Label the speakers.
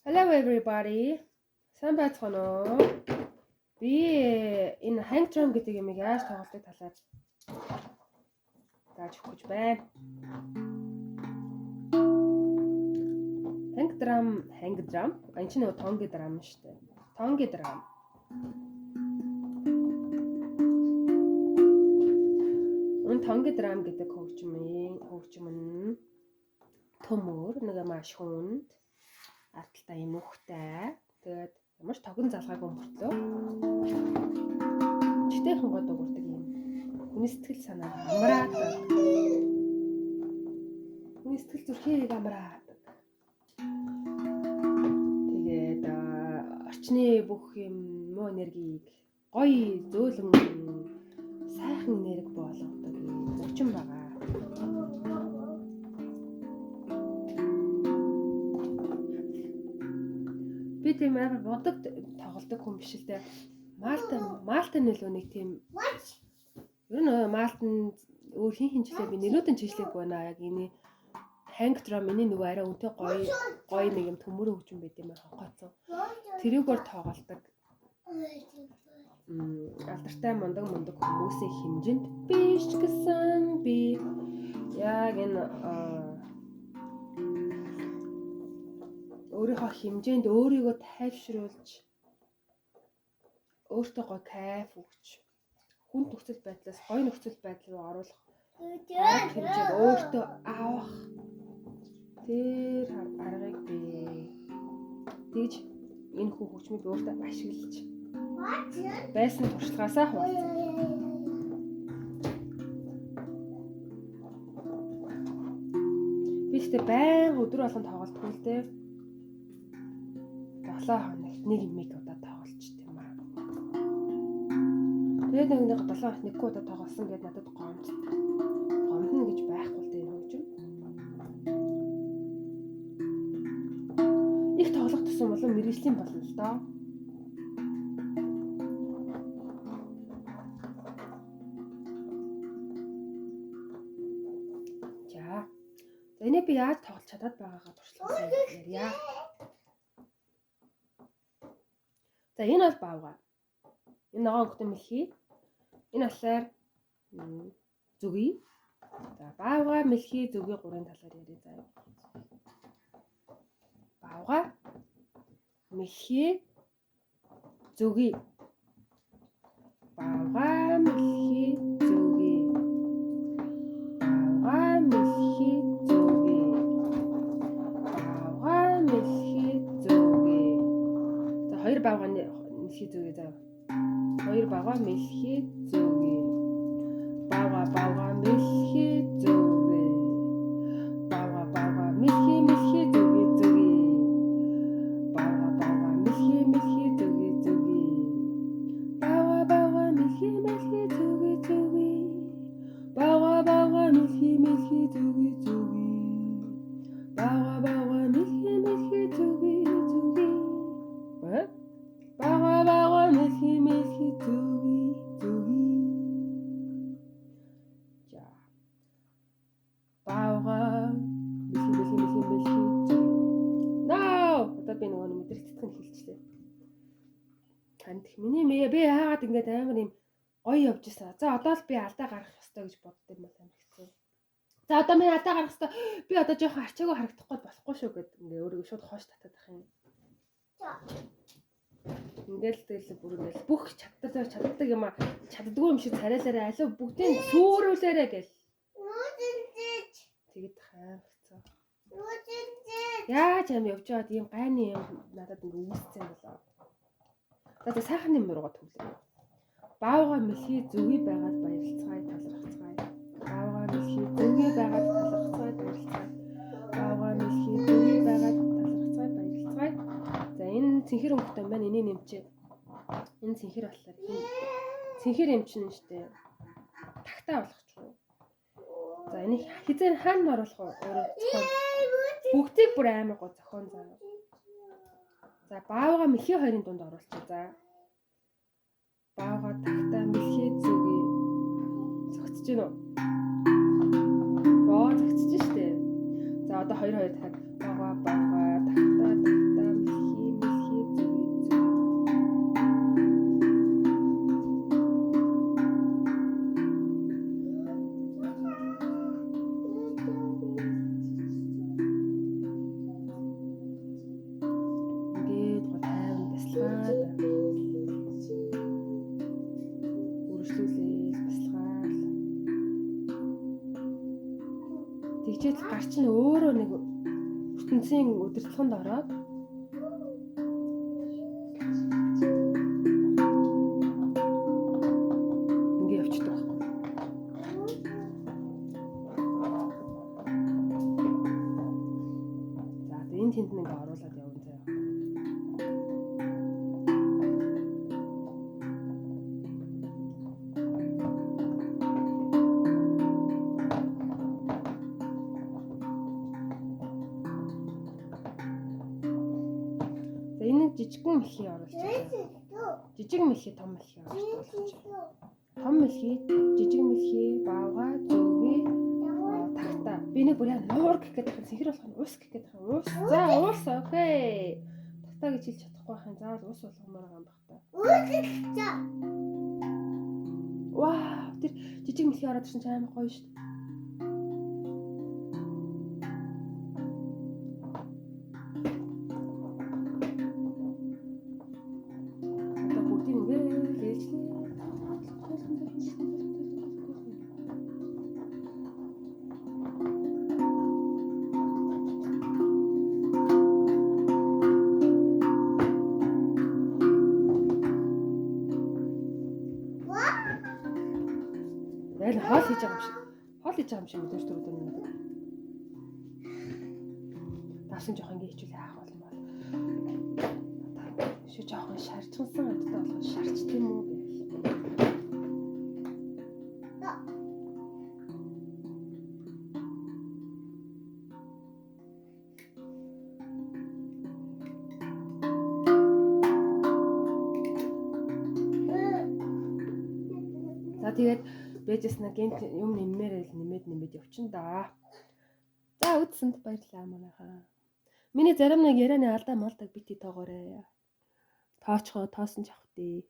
Speaker 1: Hello everybody. Сайн байцгаана уу? Би энэ hang drum гэдэг юмыг яаж тоглохыг талаар зааж өгөх гэж байна. Hang drum. Энэ чинь нөгөө тонги драм шүү дээ. Тонги драм. Энэ тонги драм гэдэг хөгжим нь төмөр нэг маш хүнд арталтай юм ухтай. Тэгээд ямар ч тогон залгаагүй мөртлөө читэйхэн гоо дуурдаг юм. Хүний сэтгэл санаа амраадаг. Хүний сэтгэл зүрхийг амраадаг. Тэгээд орчны бүх юм муу энергийг гоё зөөлөн сайхан энерги болгодог юм зочин байгаа. Би тийм амар бодог тоглодог хүн биш л дээ. Малтан нөлөө нэг тийм. Ер нь малтан өөр хин жилээ би нэрүүдэн чиглэг байна. Яг энэ hang drum миний нөгөө арай үнэтэй гоё нэг юм төмөр хөгжим байт юм хонхооцсон. Тэрүүгээр тоглодог. Алдартай мундаг хүмүүсийн хэмжээнд биш гэсэн би яг энэ өөрийнхөө хэмжээнд өөрийгөө тайвшруулж өөртөө гоё кайф өгч хүн нөхцөл байдлаас гоё нөхцөл байдал руу оруулах хэмжээг өөртөө авах тэр аргыг би тэгж энэ хүн хөгжмийг өөртөө ашиглаж байсан туршлагаасаа хуваалцав. Би тэгтээ байн өдөр болгон тоглохгүй л дээ. 7 хоногт нэг удаа тоглолч тийм аа. Тэгээд нэг 7 хоногт нэг удаа тоглосон гэдээ надад гомдно гэж байхгүй л дээ энэ хөгжим. Их тоглох тусан болон мэргэжлийн болно л доо. За энийг би яаж тоглож чадаад байгаагаа туршлагатай ярья. За энэ бол баавга. Энэ ногоон өнгөтэй мэлхий. Энэ болохоор зүгий. За баавга, мэлхий, зүгий гурван талаар ярив заяа. Баавга, мэлхий, зүгий. Баавга, мэлхий, зүгий. Баавга, мэлхий, зүгий. Баавга, мэлхий, зүгий. За хоёр баавга мэлхий зүгий заяа. Хоёр баавга мэлхий зүгий. Баавга мэлхий зүгий. Баавга мэлхий зүгий зүгий. Баавга мэлхий зүгий зүгий. Баавга мэлхий зүгий зүгий. Баавга мэлхий зүгий зүгий. Баавга мэлхий зүгий зүгий. Баавга мэлхий зүгий зүгий. За. Баавга мэлхий. Наа! Одоо би нөгөө мэдрэлт цэцгэн хэлчихлээ. Танд миний би яагаад ингэж амар юм гоё явж ирсэн. За одоо л би алдаа гарах ёстой гэж боддог юм байна гэсэн. За одоо миний алдаа гарах ёстой. Би одоо жоохон арчаагүй харагдахгүй болохгүй шүү гэд ингээ өөрийгөө шууд хоош татаад ах юм. Ингээл тэгэл бүр ингээл бүх чаддаг юм а чаддгүй юм шиг царайлаараа алив бүгдийг сүрүүлээрэ гэл. Тэгэд хайрцаа. Яаж юм явж байгаад ийм гайны юм надад ингээ үүсцэн болоо. За сайхан юм руугаа төглөө. Баавга мэлхий зүгий байгаад баярлцгаая талархцгаая. Баавга мэлхий зүгий байгаад талархцгаая баярлцгаая. Баавга мэлхий зүгий байгаад талархцгаая баярлцгаая. За энэ цэнхэр өнгөтэй байна. Энийг нэмчээ. Энэ цэнхэр болохоор цэнхэр юм чинь штэ. Тагтаа болгочихгүй. За энийг хизээ хаана оруулах вэ? Өөрөө зохион. Бүгдийг бүр амар гоо зохион заяа. За баавга мэлхий хоёрын дунд оруулчих. За. Баавга тагтаа мэлхий зүгий. Зогцож гинөө. Зогцож штэ. За одоо хоёр дахиад баавга тагтаа ганцын удирдлаганд ороод ингээ явчихдаг байхгүй. За энэ тэнд нэг оруулаад явна заяа. За энэ жижигхэн мэлхий оруулж байгаа. Жижиг мэлхий, том мэлхий оруулж байгаа. Том мэлхий, жижиг мэлхий, баавга, зөөгий, тагтаа. Би нэг бүр яа нуур гэх гээд байгаа. Сихэр болох нь ус гэх гээд байгаа. Ус. За ус окей. Тагтаа гэж хэлж чадахгүй байхын заавал ус болгомоор байгаа юм баг та. Вау, тэр жижиг мэлхий ороод ирсэн чинь амар гоё шүү дээ. Яг хоол хийж байгаа юм шиг. Хоол хийж байгаа юм шиг өдөр өдөр нэг. Давсан жоох ингэ хичүүл яах бол юм бол. Шүү жоохон шарчсан өдөртөө болгож шарчт юм уу гээл. За тэгээд бэжэс нэг юм нэмээрэл нэмээд явчин да. За үдсэнд баярлалаа манайхаа. Миний зарим нэг ярианы алдаа малдаг бити тоогоорой. Тоочхоо тоосон ч авах дээ.